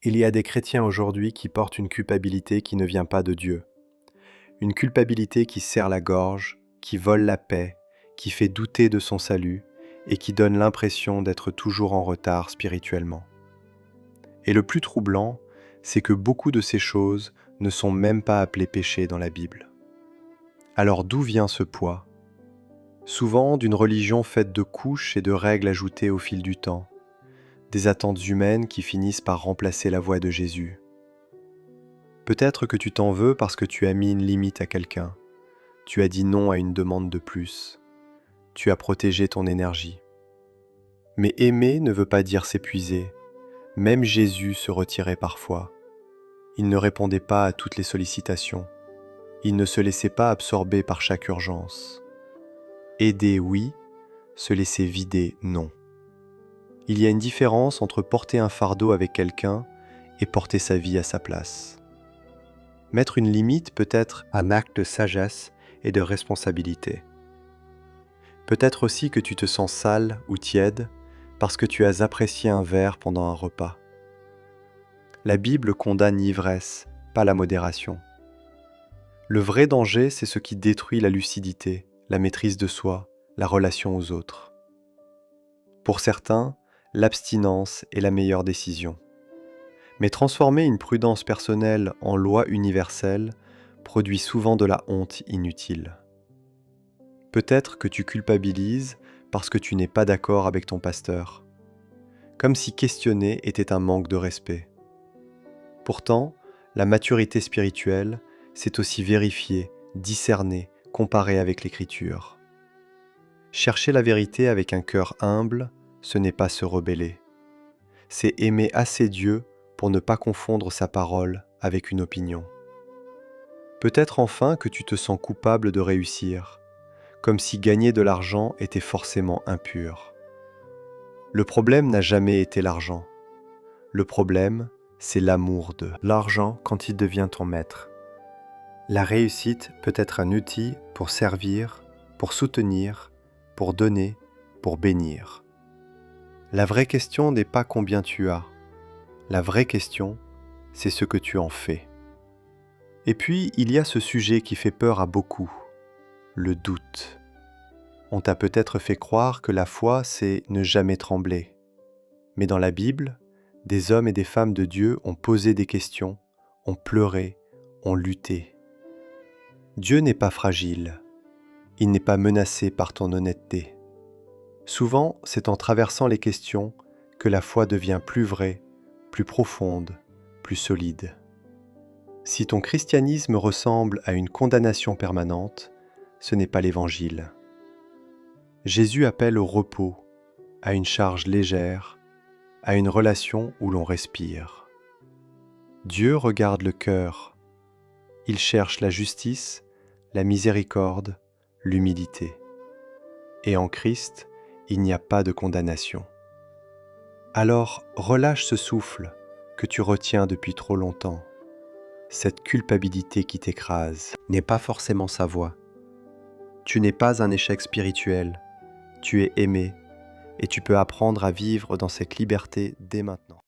Il y a des chrétiens aujourd'hui qui portent une culpabilité qui ne vient pas de Dieu. Une culpabilité qui serre la gorge, qui vole la paix, qui fait douter de son salut et qui donne l'impression d'être toujours en retard spirituellement. Et le plus troublant, c'est que beaucoup de ces choses ne sont même pas appelées péchés dans la Bible. Alors d'où vient ce poids ? Souvent d'une religion faite de couches et de règles ajoutées au fil du temps, des attentes humaines qui finissent par remplacer la voix de Jésus. Peut-être que tu t'en veux parce que tu as mis une limite à quelqu'un, tu as dit non à une demande de plus, tu as protégé ton énergie. Mais aimer ne veut pas dire s'épuiser, même Jésus se retirait parfois. Il ne répondait pas à toutes les sollicitations, il ne se laissait pas absorber par chaque urgence. Aider, oui, se laisser vider, non. Il y a une différence entre porter un fardeau avec quelqu'un et porter sa vie à sa place. Mettre une limite peut être un acte de sagesse et de responsabilité. Peut-être aussi que tu te sens sale ou tiède parce que tu as apprécié un verre pendant un repas. La Bible condamne l'ivresse, pas la modération. Le vrai danger, c'est ce qui détruit la lucidité, la maîtrise de soi, la relation aux autres. Pour certains, l'abstinence est la meilleure décision. Mais transformer une prudence personnelle en loi universelle produit souvent de la honte inutile. Peut-être que tu culpabilises parce que tu n'es pas d'accord avec ton pasteur, comme si questionner était un manque de respect. Pourtant, la maturité spirituelle, c'est aussi vérifier, discerner, comparer avec l'Écriture. Chercher la vérité avec un cœur humble, ce n'est pas se rebeller. C'est aimer assez Dieu pour ne pas confondre sa parole avec une opinion. Peut-être enfin que tu te sens coupable de réussir, comme si gagner de l'argent était forcément impur. Le problème n'a jamais été l'argent. Le problème, c'est l'amour de l'argent quand il devient ton maître. La réussite peut être un outil pour servir, pour soutenir, pour donner, pour bénir. La vraie question n'est pas combien tu as. La vraie question, c'est ce que tu en fais. Et puis, il y a ce sujet qui fait peur à beaucoup, le doute. On t'a peut-être fait croire que la foi, c'est ne jamais trembler. Mais dans la Bible, des hommes et des femmes de Dieu ont posé des questions, ont pleuré, ont lutté. Dieu n'est pas fragile. Il n'est pas menacé par ton honnêteté. Souvent, c'est en traversant les questions que la foi devient plus vraie, plus profonde, plus solide. Si ton christianisme ressemble à une condamnation permanente, ce n'est pas l'Évangile. Jésus appelle au repos, à une charge légère, à une relation où l'on respire. Dieu regarde le cœur. Il cherche la justice, la miséricorde, l'humilité. Et en Christ, il n'y a pas de condamnation. Alors relâche ce souffle que tu retiens depuis trop longtemps. Cette culpabilité qui t'écrase n'est pas forcément sa voix. Tu n'es pas un échec spirituel, tu es aimé et tu peux apprendre à vivre dans cette liberté dès maintenant.